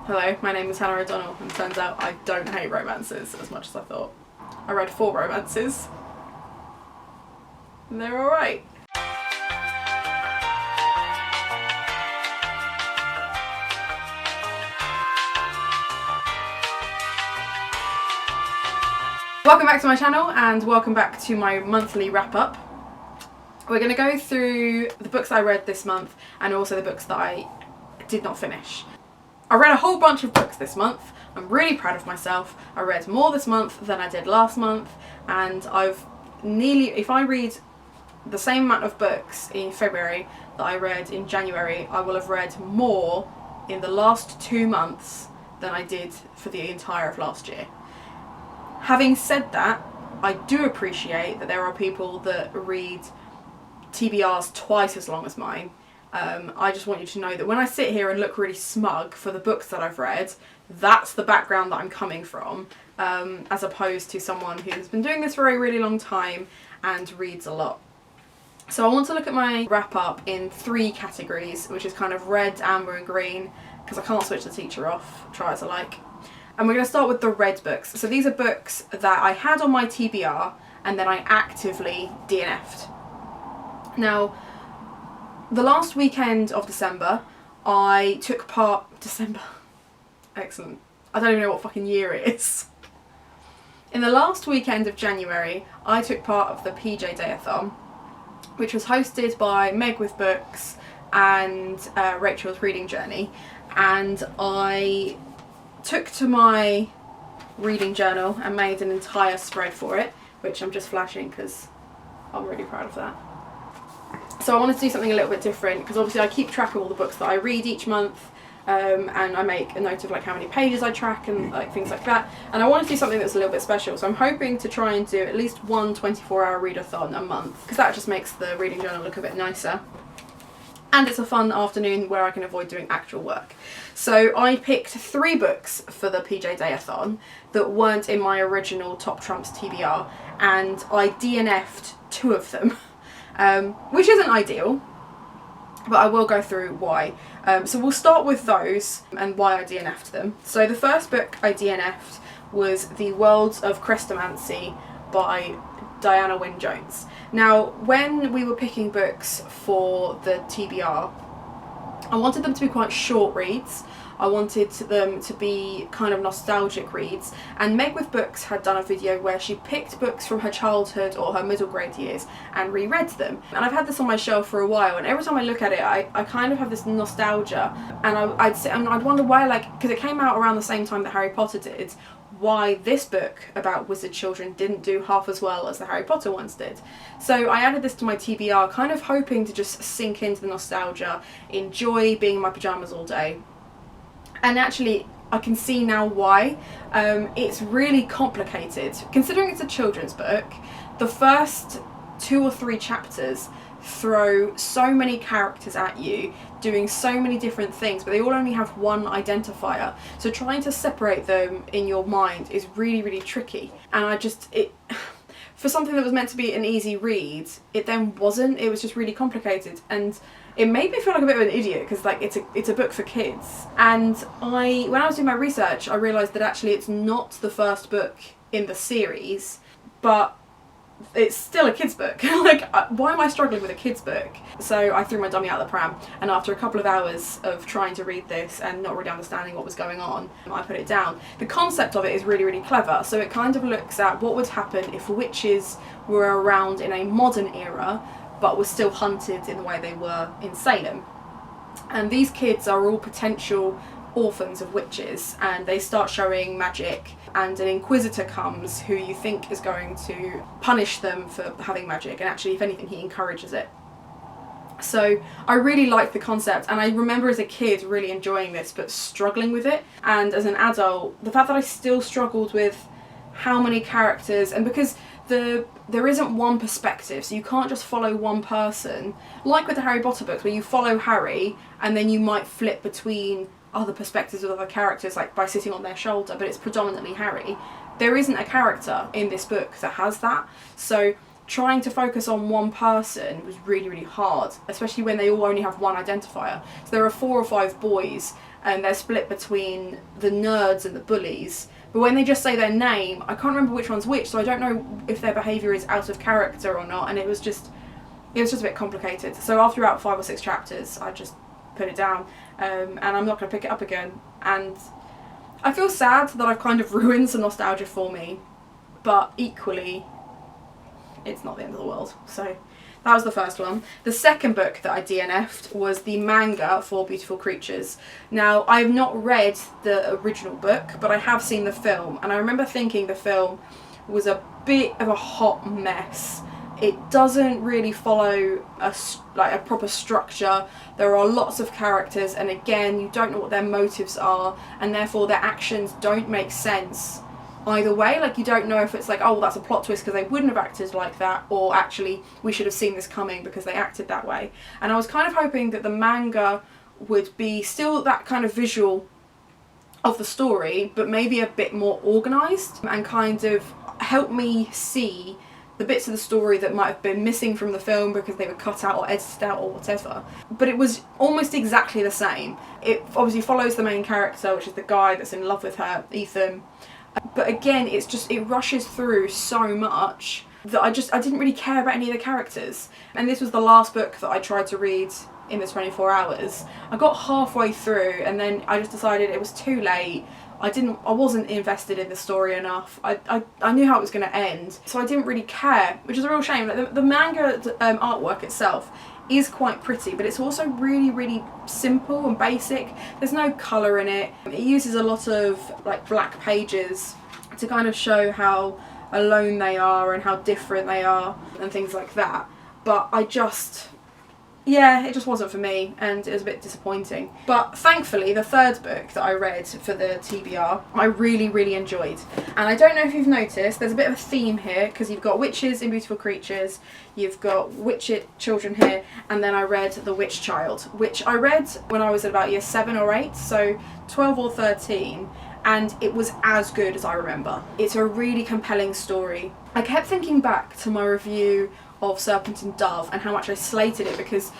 Hello, my name is Hannah O'Donnell, and turns out I don't hate romances as much as I thought. I read 4 romances, and they're alright. Welcome back to my channel, and welcome back to my monthly wrap-up. We're going to go through the books I read this month, and also the books that I did not finish. I read a whole bunch of books this month. I'm really proud of myself. I read more this month than I did last month, and if I read the same amount of books in February that I read in January, I will have read more in the last 2 months than I did for the entire of last year. Having said that, I do appreciate that there are people that read TBRs twice as long as mine. I just want you to know that when I sit here and look really smug for the books that I've read, that's the background that I'm coming from, as opposed to someone who's been doing this for a really long time and reads a lot. So I want to look at my wrap up in 3 categories, which is kind of red, amber and green, because I can't switch the teacher off, try as I like. And we're going to start with the red books. So these are books that I had on my TBR and then I actively DNF'd. Now, the last weekend of December, I took part... Excellent. I don't even know what fucking year it is. In the last weekend of January, I took part of the PJ Day-a-thon, which was hosted by Meg with Books and Rachel's Reading Journey. And I took to my reading journal and made an entire spread for it, which I'm just flashing because I'm really proud of that. So I wanted to do something a little bit different, because obviously I keep track of all the books that I read each month, and I make a note of like how many pages I track and like things like that, and I want to do something that's a little bit special. So I'm hoping to try and do at least one 24-hour readathon a month, because that just makes the reading journal look a bit nicer. And it's a fun afternoon where I can avoid doing actual work. So I picked 3 books for the PJ Day-a-thon that weren't in my original Top Trumps TBR, and I DNF'd 2 of them, which isn't ideal, but I will go through why. So we'll start with those and why I DNF'd them. So the first book I DNF'd was The Worlds of Chrestomancy by Diana Wynne Jones. Now, when we were picking books for the TBR, I wanted them to be quite short reads. I wanted them to be kind of nostalgic reads, and Meg with Books had done a video where she picked books from her childhood or her middle grade years and reread them. And I've had this on my shelf for a while, and every time I look at it I kind of have this nostalgia, and I'd sit and I'd wonder why, like, because it came out around the same time that Harry Potter did, why this book about wizard children didn't do half as well as the Harry Potter ones did. So I added this to my TBR, kind of hoping to just sink into the nostalgia, enjoy being in my pyjamas all day. And actually, I can see now why. It's really complicated. Considering it's a children's book, the first 2 or 3 chapters throw so many characters at you, doing so many different things, but they all only have one identifier. So trying to separate them in your mind is really, really tricky. And for something that was meant to be an easy read, it then wasn't. It was just really complicated, and it made me feel like a bit of an idiot, because like it's a book for kids. And when I was doing my research, I realised that actually it's not the first book in the series, but it's still a kids book. Like, why am I struggling with a kids book? So I threw my dummy out of the pram, and after a couple of hours of trying to read this and not really understanding what was going on, I put it down. The concept of it is really, really clever. So it kind of looks at what would happen if witches were around in a modern era but were still hunted in the way they were in Salem. And these kids are all potential orphans of witches, and they start showing magic, and an inquisitor comes who you think is going to punish them for having magic, and actually, if anything, he encourages it. So I really liked the concept, and I remember as a kid really enjoying this but struggling with it, and as an adult the fact that I still struggled with how many characters, and because there isn't one perspective, so you can't just follow one person, like with the Harry Potter books where you follow Harry and then you might flip between other perspectives of other characters, like by sitting on their shoulder, but it's predominantly Harry. There isn't a character in this book that has that, so trying to focus on one person was really, really hard, especially when they all only have one identifier. So there are 4 or 5 boys, and they're split between the nerds and the bullies. But when they just say their name, I can't remember which one's which, so I don't know if their behaviour is out of character or not, and it was just a bit complicated. So after about 5 or 6 chapters, I just put it down, and I'm not going to pick it up again. And I feel sad that I've kind of ruined some nostalgia for me, but equally, it's not the end of the world. So that was the first one. The second book that I DNF'd was the manga for Beautiful Creatures. Now, I have not read the original book, but I have seen the film, and I remember thinking the film was a bit of a hot mess. It doesn't really follow a proper structure. There are lots of characters, and again, you don't know what their motives are, and therefore their actions don't make sense either way. Like, you don't know if it's like, oh, well, that's a plot twist because they wouldn't have acted like that, or actually we should have seen this coming because they acted that way. And I was kind of hoping that the manga would be still that kind of visual of the story, but maybe a bit more organised and kind of help me see the bits of the story that might have been missing from the film because they were cut out or edited out or whatever. But it was almost exactly the same. It obviously follows the main character, which is the guy that's in love with her, Ethan. But again, it rushes through so much that I didn't really care about any of the characters. And this was the last book that I tried to read in the 24 hours. I got halfway through and then I just decided it was too late. I wasn't invested in the story enough. I knew how it was going to end, so I didn't really care, which is a real shame. Like, the manga artwork itself is quite pretty, but it's also really, really simple and basic. There's no colour in it. It uses a lot of like black pages to kind of show how alone they are and how different they are and things like that. But it just wasn't for me, and it was a bit disappointing. But thankfully, the third book that I read for the TBR, I really, really enjoyed. And I don't know if you've noticed, there's a bit of a theme here, because you've got witches in Beautiful Creatures, you've got witch children here, and then I read The Witch Child, which I read when I was at about year 7 or 8, so 12 or 13, and it was as good as I remember. It's a really compelling story. I kept thinking back to my review of Serpent and Dove and how much I slated it because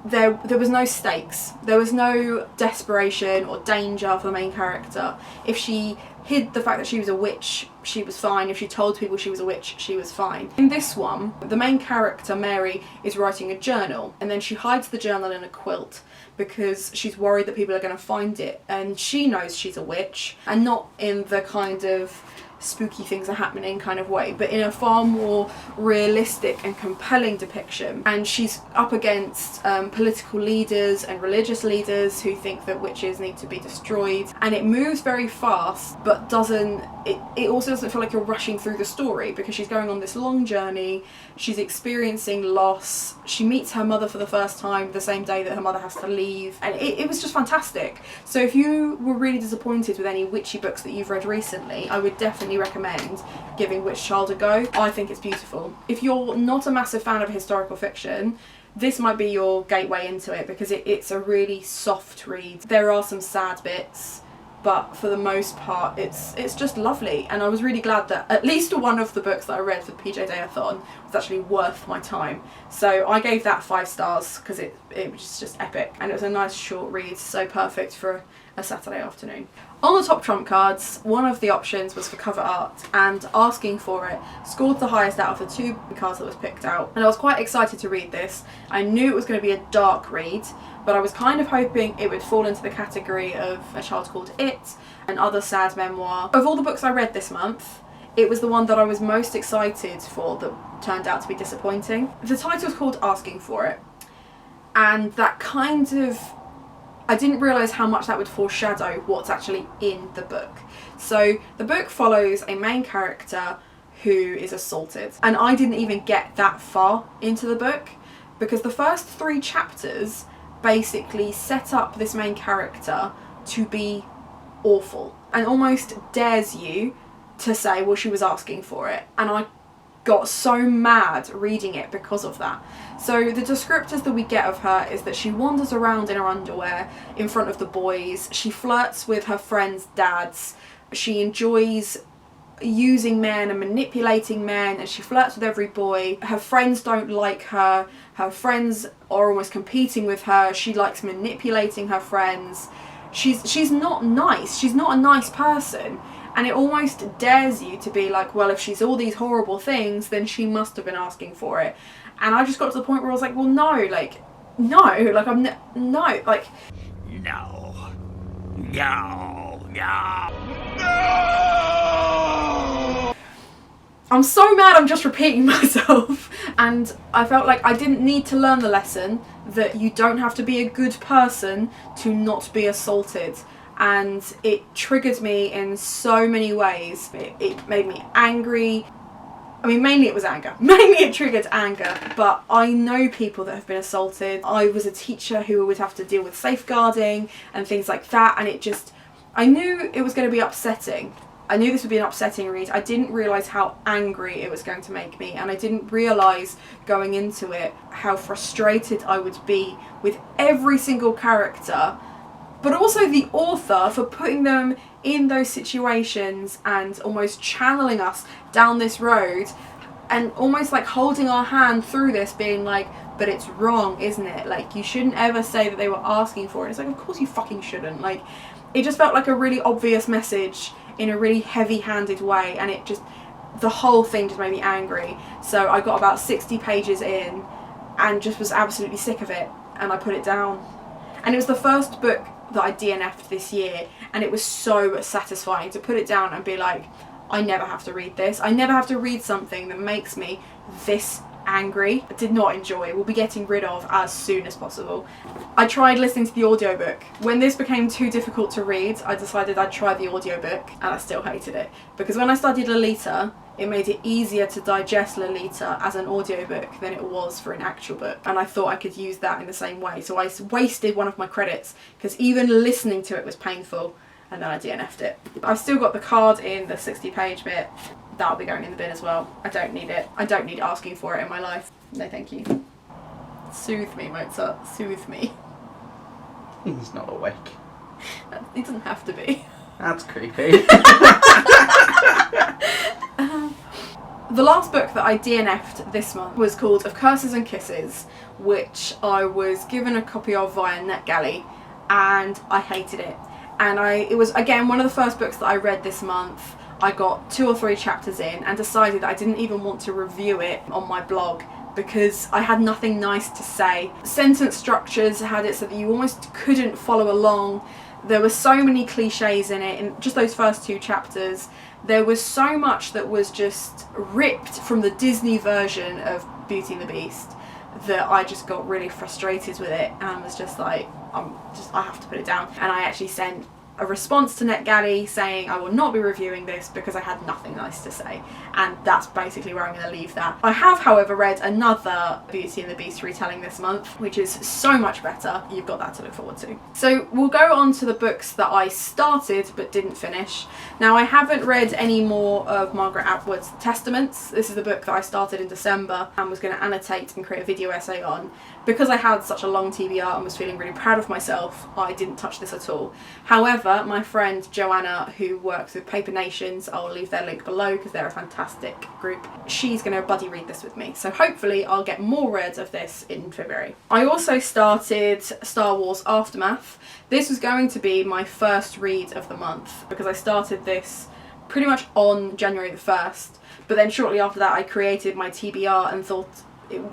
there was no stakes. There was no desperation or danger for the main character. If she hid the fact that she was a witch, she was fine. If she told people she was a witch, she was fine. In this one, the main character, Mary, is writing a journal, and then she hides the journal in a quilt because she's worried that people are going to find it, and she knows she's a witch, and not in the kind of spooky things are happening kind of way, but in a far more realistic and compelling depiction. And she's up against political leaders and religious leaders who think that witches need to be destroyed, and it moves very fast, but it also doesn't feel like you're rushing through the story because she's going on this long journey. She's experiencing loss. She meets her mother for the first time the same day that her mother has to leave, and it was just fantastic. So if you were really disappointed with any witchy books that you've read recently, I would definitely recommend giving Witch Child a go. I think it's beautiful. If you're not a massive fan of historical fiction, this might be your gateway into it because it's a really soft read. There are some sad bits, but for the most part it's just lovely, and I was really glad that at least one of the books that I read for the PJ Day-a-thon was actually worth my time. So I gave that 5 stars because it was just epic, and it was a nice short read, so perfect for a Saturday afternoon. On the top trump cards, one of the options was for cover art, and Asking for It scored the highest out of the 2 cards that was picked out, and I was quite excited to read this. I knew it was going to be a dark read, but I was kind of hoping it would fall into the category of A Child Called It and other sad memoir. Of all the books I read this month, it was the one that I was most excited for that turned out to be disappointing. The title is called Asking for It, and that kind of, I didn't realise how much that would foreshadow what's actually in the book. So the book follows a main character who is assaulted, and I didn't even get that far into the book because the first 3 chapters basically set up this main character to be awful and almost dares you to say, well, she was asking for it, and I got so mad reading it because of that. So the descriptors that we get of her is that she wanders around in her underwear in front of the boys, she flirts with her friends' dads, she enjoys using men and manipulating men, and she flirts with every boy. Her friends don't like her. Her friends are almost competing with her. She likes manipulating her friends. She's not nice. She's not a nice person. And it almost dares you to be like, well, if she's all these horrible things, then she must have been asking for it. And I just got to the point where I was like, well, no, like, no, like, no, like... No. No. No. No! I'm so mad I'm just repeating myself. And I felt like I didn't need to learn the lesson that you don't have to be a good person to not be assaulted. And it triggered me in so many ways. It made me angry. I mean, mainly it was anger. Mainly it triggered anger, but I know people that have been assaulted. I was a teacher who would have to deal with safeguarding and things like that, and I knew it was going to be upsetting. I knew this would be an upsetting read. I didn't realise how angry it was going to make me, and I didn't realise going into it how frustrated I would be with every single character, but also the author for putting them in those situations and almost channeling us down this road and almost like holding our hand through this, being like, but it's wrong, isn't it? Like, you shouldn't ever say that they were asking for it. It's like, of course you fucking shouldn't. Like, it just felt like a really obvious message in a really heavy-handed way, and it just, the whole thing just made me angry. So I got about 60 pages in and just was absolutely sick of it, and I put it down. And it was the first book that I DNF'd this year, and it was so satisfying to put it down and be like, I never have to read this. I never have to read something that makes me this angry. I did not enjoy. We'll be getting rid of as soon as possible. I tried listening to the audiobook. When this became too difficult to read, I decided I'd try the audiobook, and I still hated it. Because when I studied Lolita, it made it easier to digest Lolita as an audiobook than it was for an actual book, and I thought I could use that in the same way. So I wasted one of my credits because even listening to it was painful, and then I DNF'd it. I've still got the card in the 60-page bit. That'll be going in the bin as well. I don't need it. I don't need asking for it in my life. No thank you. Soothe me, Mozart. Soothe me. He's not awake. He doesn't have to be. That's creepy. The last book that I DNF'd this month was called Of Curses and Kisses, which I was given a copy of via NetGalley, and I hated it. And it was, again, one of the first books that I read this month. I got 2 or 3 chapters in and decided that I didn't even want to review it on my blog because I had nothing nice to say. Sentence structures had it so that you almost couldn't follow along. There were so many cliches in it, in just those first 2 chapters. There was so much that was just ripped from the Disney version of Beauty and the Beast that I just got really frustrated with it and was just like, I have to put it down. And I actually sent a response to NetGalley saying I will not be reviewing this because I had nothing nice to say, and that's basically where I'm going to leave that. I have, however, read another Beauty and the Beast retelling this month, which is so much better. You've got that to look forward to. So we'll go on to the books that I started but didn't finish. Now, I haven't read any more of Margaret Atwood's Testaments. This is the book that I started in December and was going to annotate and create a video essay on. Because I had such a long TBR and was feeling really proud of myself, I didn't touch this at all. However, my friend Joanna, who works with Paper Nations, I'll leave their link below because they're a fantastic group, she's going to buddy read this with me. So hopefully I'll get more reads of this in February. I also started Star Wars Aftermath. This was going to be my first read of the month because I started this pretty much on January the 1st, but then shortly after that I created my TBR and thought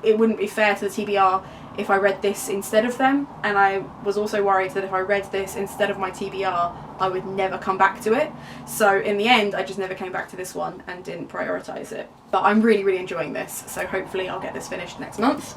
it wouldn't be fair to the TBR if I read this instead of them, and I was also worried that if I read this instead of my TBR I would never come back to it. So in the end I just never came back to this one and didn't prioritise it. But I'm really enjoying this, so hopefully I'll get this finished next month.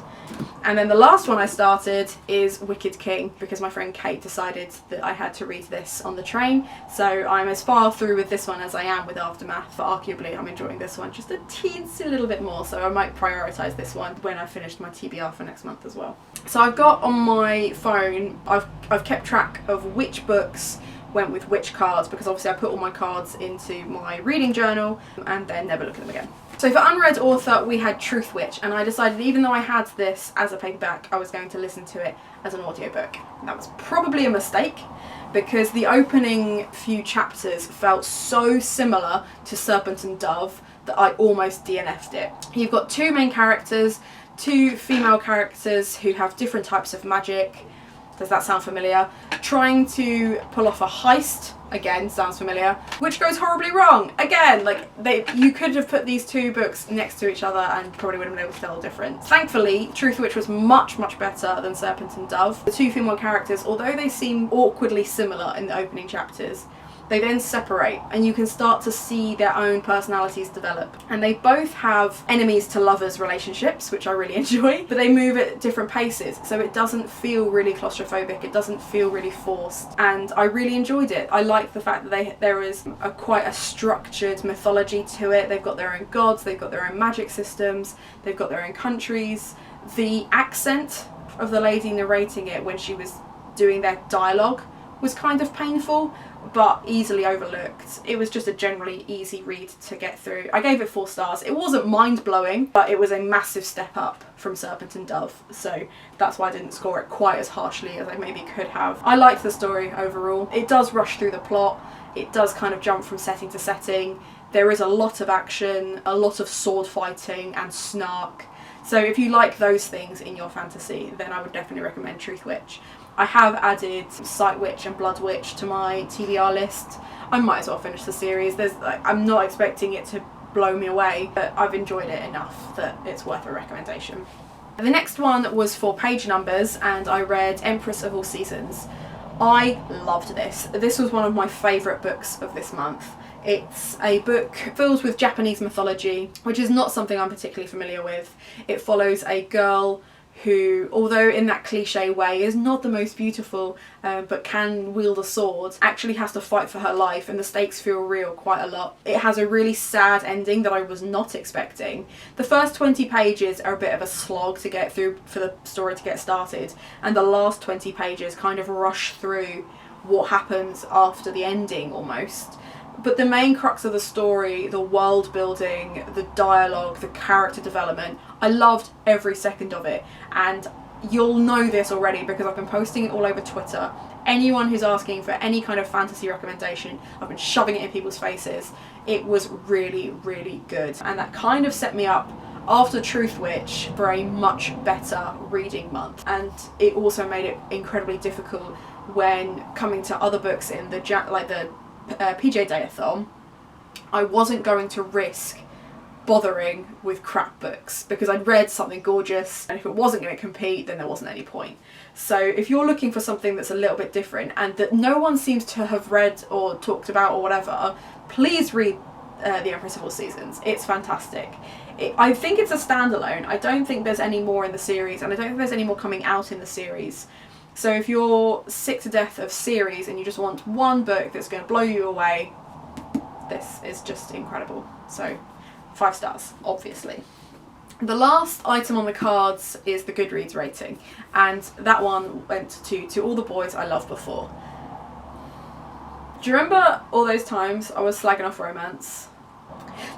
And then the last one I started is Wicked King because my friend Kate decided that I had to read this on the train, so I'm as far through with this one as I am with Aftermath, but arguably I'm enjoying this one just a teensy little bit more, so I might prioritise this one when I finished my TBR for next month as well. So I've got on my phone, I've kept track of which books went with which cards because obviously I put all my cards into my reading journal and then never look at them again. So for unread author we had Truthwitch, and I decided even though I had this as a paperback I was going to listen to it as an audiobook. And that was probably a mistake because the opening few chapters felt so similar to Serpent and Dove that I almost DNF'd it. You've got two main characters, two female characters who have different types of magic. Does that sound familiar? Trying to pull off a heist, again, sounds familiar, which goes horribly wrong. Again, like, you could have put these two books next to each other and probably would have been able to tell the difference. Thankfully, Truthwitch was much, much better than Serpent and Dove. The two female characters, although they seem awkwardly similar in the opening chapters, they then separate and you can start to see their own personalities develop. And they both have enemies to lovers relationships, which I really enjoy, but they move at different paces, so it doesn't feel really claustrophobic, it doesn't feel really forced, and I really enjoyed it. I like the fact that there is quite a structured mythology to it. They've got their own gods, they've got their own magic systems, they've got their own countries. The accent of the lady narrating it when she was doing their dialogue was kind of painful, but easily overlooked. It was just a generally easy read to get through. I gave it 4 stars. It wasn't mind-blowing, but it was a massive step up from Serpent and Dove, so that's why I didn't score it quite as harshly as I maybe could have. I liked the story overall. It does rush through the plot. It does kind of jump from setting to setting. There is a lot of action, a lot of sword fighting and snark. So if you like those things in your fantasy, then I would definitely recommend Truthwitch. I have added Sightwitch and Bloodwitch to my TBR list. I might as well finish the series. I'm not expecting it to blow me away, but I've enjoyed it enough that it's worth a recommendation. The next one was for page numbers, and I read Empress of All Seasons. I loved this. This was one of my favourite books of this month. It's a book filled with Japanese mythology, which is not something I'm particularly familiar with. It follows a girl who, although in that cliche way is not the most beautiful, but can wield a sword, actually has to fight for her life, and the stakes feel real quite a lot. It has a really sad ending that I was not expecting. The first 20 pages are a bit of a slog to get through for the story to get started, and the last 20 pages kind of rush through what happens after the ending almost. But the main crux of the story, the world building, the dialogue, the character development, I loved every second of it. And you'll know this already because I've been posting it all over Twitter. Anyone who's asking for any kind of fantasy recommendation, I've been shoving it in people's faces. It was really, really good. And that kind of set me up after Truthwitch for a much better reading month. And it also made it incredibly difficult when coming to other books in the PJ Dayathon. I wasn't going to risk bothering with crap books because I'd read something gorgeous, and if it wasn't going to compete then there wasn't any point. So if you're looking for something that's a little bit different and that no one seems to have read or talked about or whatever, please read The Empress of All Seasons. It's fantastic. I think it's a standalone. I don't think there's any more in the series, and I don't think there's any more coming out in the series. So if you're sick to death of series and you just want one book that's going to blow you away, this is just incredible. So 5 stars, obviously. The last item on the cards is the Goodreads rating, and that one went to All the Boys I Loved Before. Do you remember all those times I was slagging off romance?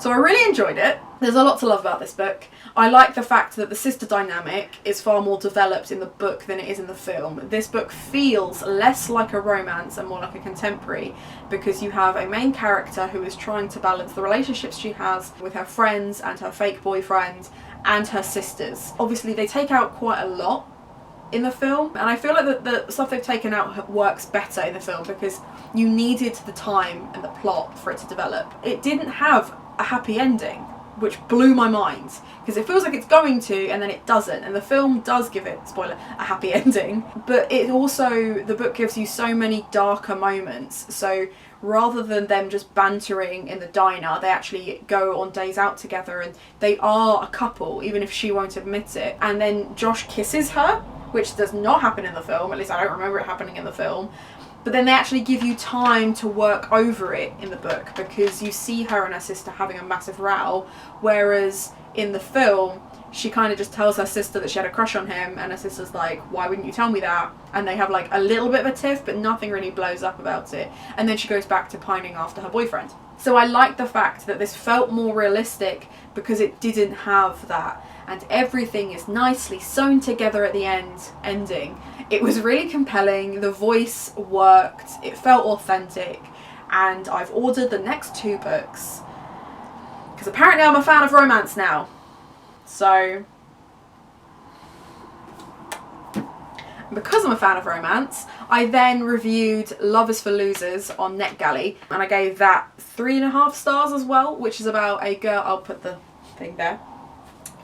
So I really enjoyed it. There's a lot to love about this book. I like the fact that the sister dynamic is far more developed in the book than it is in the film. This book feels less like a romance and more like a contemporary because you have a main character who is trying to balance the relationships she has with her friends and her fake boyfriend and her sisters. Obviously they take out quite a lot in the film, and I feel like the stuff they've taken out works better in the film because you needed the time and the plot for it to develop. It didn't have a happy ending, which blew my mind because it feels like it's going to and then it doesn't, and the film does give it, spoiler, a happy ending, but it also, the book gives you so many darker moments. So rather than them just bantering in the diner, they actually go on days out together and they are a couple even if she won't admit it. And then Josh kisses her, which does not happen in the film, at least I don't remember it happening in the film. But then they actually give you time to work over it in the book because you see her and her sister having a massive row, whereas in the film she kind of just tells her sister that she had a crush on him, and her sister's like, why wouldn't you tell me that? And they have like a little bit of a tiff, but nothing really blows up about it. And then she goes back to pining after her boyfriend. So I like the fact that this felt more realistic because it didn't have that. and everything is nicely sewn together at the ending. It was really compelling, the voice worked, it felt authentic, and I've ordered the next 2 books because apparently I'm a fan of romance now. So because I'm a fan of romance, I then reviewed Love is for Losers on NetGalley, and I gave that 3.5 stars as well, which is about a girl, I'll put the thing there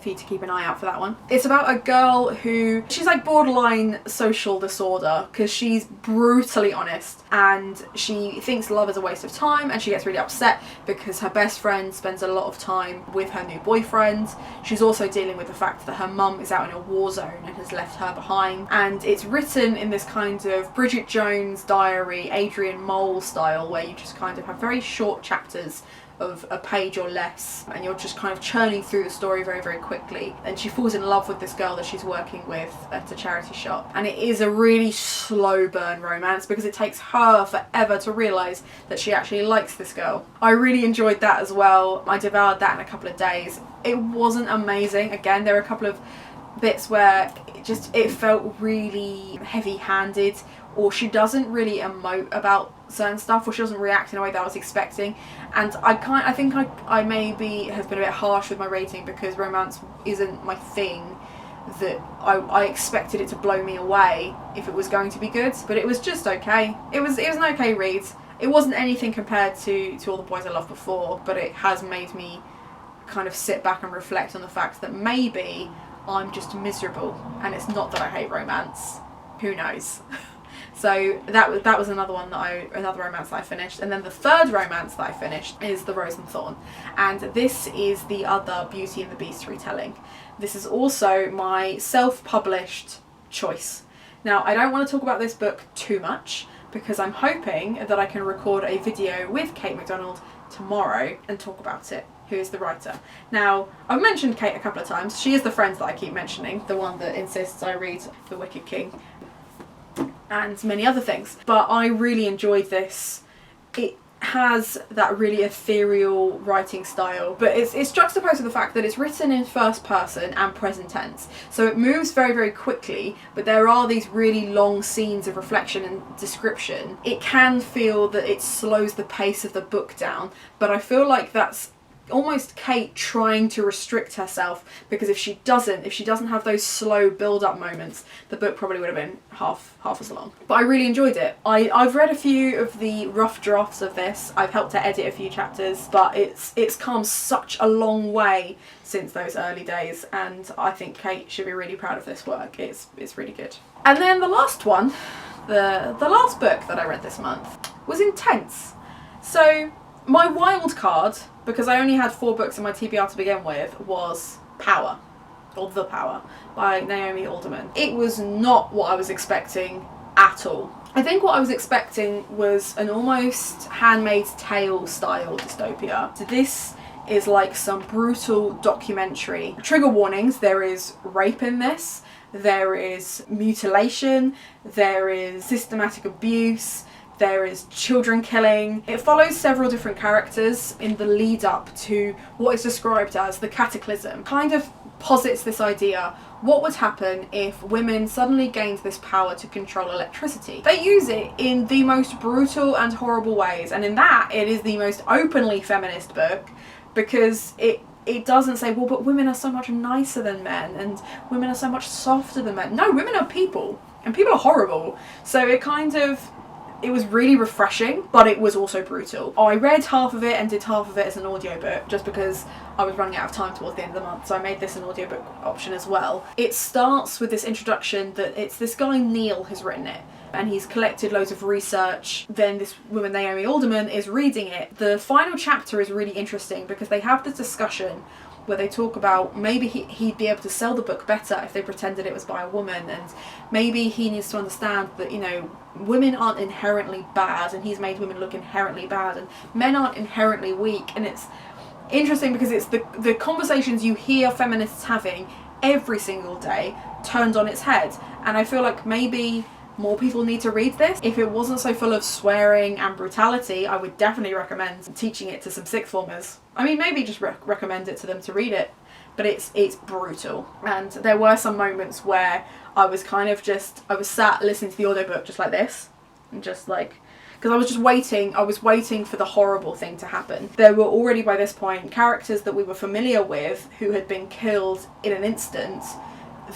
for you to keep an eye out for that one. It's about a girl who, she's like borderline social disorder because she's brutally honest, and she thinks love is a waste of time, and she gets really upset because her best friend spends a lot of time with her new boyfriend. She's also dealing with the fact that her mum is out in a war zone and has left her behind, and it's written in this kind of Bridget Jones diary, Adrian Mole style, where you just kind of have very short chapters of a page or less, and you're just kind of churning through the story very, very quickly. And she falls in love with this girl that she's working with at a charity shop, and it is a really slow burn romance because it takes her forever to realise that she actually likes this girl. I really enjoyed that as well. I devoured that in a couple of days. It wasn't amazing. Again, there are a couple of bits where it felt really heavy-handed, or she doesn't really emote about certain stuff, or she doesn't react in a way that I was expecting, and I think I maybe have been a bit harsh with my rating because romance isn't my thing, that I expected it to blow me away if it was going to be good, but it was just okay. It was an okay read. It wasn't anything compared to All the Boys I Loved Before, but it has made me kind of sit back and reflect on the fact that maybe I'm just miserable, and it's not that I hate romance. Who knows? So that was another romance that I finished. And then the third romance that I finished is The Rose and Thorn, and this is the other Beauty and the Beast retelling. This is also my self-published choice. Now, I don't want to talk about this book too much because I'm hoping that I can record a video with Kate Macdonald tomorrow and talk about it, who is the writer. Now, I've mentioned Kate a couple of times. She is the friend that I keep mentioning, the one that insists I read The Wicked King and many other things. But I really enjoyed this. It has that really ethereal writing style, but it's juxtaposed with the fact that it's written in first person and present tense, so it moves very, very quickly, but there are these really long scenes of reflection and description. It can feel that it slows the pace of the book down, but I feel like that's almost Kate trying to restrict herself, because if she doesn't have those slow build-up moments, the book probably would have been half as long. But I really enjoyed it. I've read a few of the rough drafts of this. I've helped to edit a few chapters, but it's come such a long way since those early days, and I think Kate should be really proud of this work. It's really good. And then the last one, the last book that I read this month was Intense. So my wild card, because I only had 4 books in my TBR to begin with, was Power, or The Power, by Naomi Alderman. It was not what I was expecting at all. I think what I was expecting was an almost Handmaid's Tale style dystopia. So this is like some brutal documentary. Trigger warnings, there is rape in this, there is mutilation, there is systematic abuse, there is children killing. It follows several different characters in the lead up to what is described as the cataclysm. Kind of posits this idea, what would happen if women suddenly gained this power to control electricity? They use it in the most brutal and horrible ways, and in that it is the most openly feminist book, because it doesn't say, well, but women are so much nicer than men and women are so much softer than men. No, women are people, and people are horrible. So it was really refreshing, but it was also brutal. I read half of it and did half of it as an audiobook just because I was running out of time towards the end of the month, so I made this an audiobook option as well. It starts with this introduction that it's this guy Neil who's written it, and he's collected loads of research. Then this woman Naomi Alderman is reading it. The final chapter is really interesting because they have this discussion where they talk about maybe he'd be able to sell the book better if they pretended it was by a woman, and maybe he needs to understand that, you know, women aren't inherently bad, and he's made women look inherently bad, and men aren't inherently weak. And it's interesting because it's the conversations you hear feminists having every single day turned on its head, and I feel like maybe more people need to read this. If it wasn't so full of swearing and brutality, I would definitely recommend teaching it to some sixth formers. I mean, maybe just recommend it to them to read it, but it's brutal. And there were some moments where I was kind of I was sat listening to the audiobook just like this, and just like, because I was waiting for the horrible thing to happen. There were already by this point characters that we were familiar with who had been killed in an instant,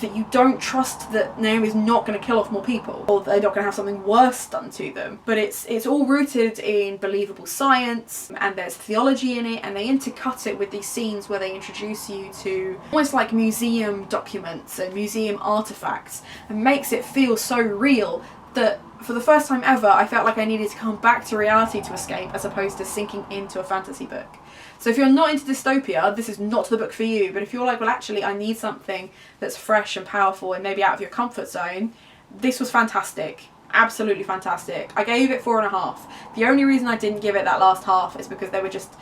that you don't trust that Naomi's not going to kill off more people, or they're not going to have something worse done to them. But it's all rooted in believable science, and there's theology in it, and they intercut it with these scenes where they introduce you to almost like museum documents and museum artifacts, and makes it feel so real that for the first time ever I felt like I needed to come back to reality to escape, as opposed to sinking into a fantasy book. So if you're not into dystopia, this is not the book for you. But if you're like, well, actually I need something that's fresh and powerful and maybe out of your comfort zone, this was fantastic. Absolutely fantastic. I gave it 4.5. The only reason I didn't give it that last half is because there were just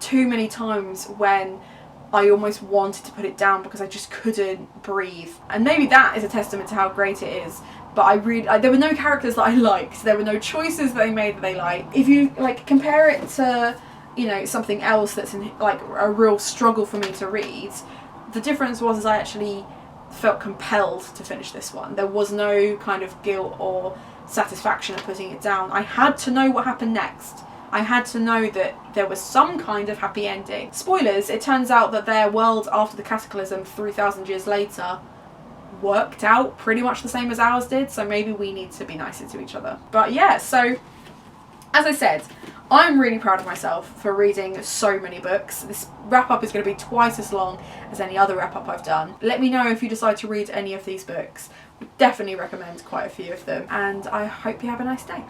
too many times when I almost wanted to put it down because I just couldn't breathe. And maybe that is a testament to how great it is. But there were no characters that I liked. There were no choices that they made that they liked. If you like compare it to, you know, something else that's like a real struggle for me to read, the difference was I actually felt compelled to finish this one. There was no kind of guilt or satisfaction of putting it down. I had to know what happened next. I had to know that there was some kind of happy ending. Spoilers, it turns out that their world after the cataclysm 3,000 years later worked out pretty much the same as ours did, so maybe we need to be nicer to each other. But yeah, so as I said, I'm really proud of myself for reading so many books. This wrap-up is going to be twice as long as any other wrap-up I've done. Let me know if you decide to read any of these books. Would definitely recommend quite a few of them, and I hope you have a nice day.